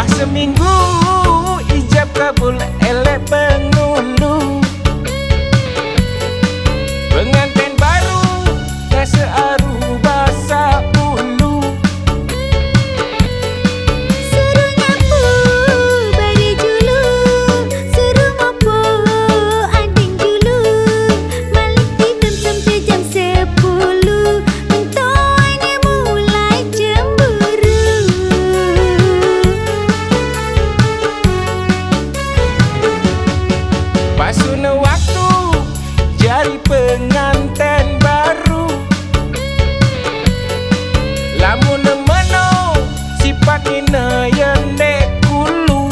Wah seminggu ijab kabul elek penghulu. Pengantin baru rasa aru basah bulu. Suruh nyapu bari julu, suruh mopo ading julu. Balik tidur sampai jam 10. Mentoannya mulai cemburu. Pasuna waktu jari pengantin baru. Lamun meno sifat ina yang dek kulu.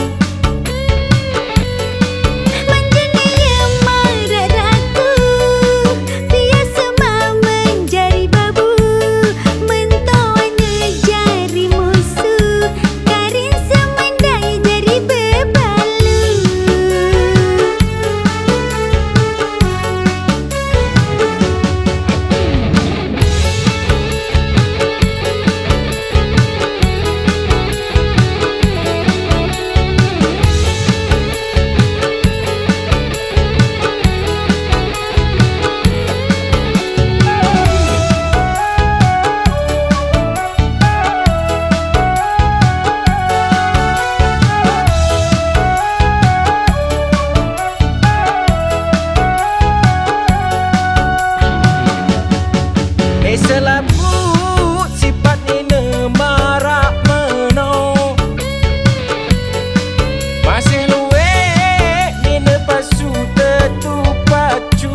Manjanya yang marah ratu, biasa menjadi babu. Mentoannya jari musuh, karin semandai jadi bebalu. Selabu sifat ina marah meno. Masih luwe ina pasu tetu pacu.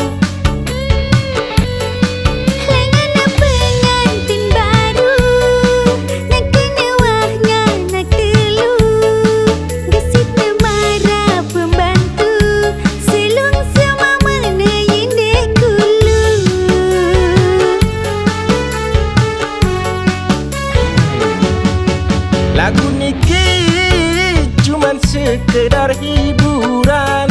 Lengan pengantin baru, nak kena wahnya nak telu. Gesit marah pembantu, selung semua menayin dek kulu. Lagu niki cuman sekedar hiburan.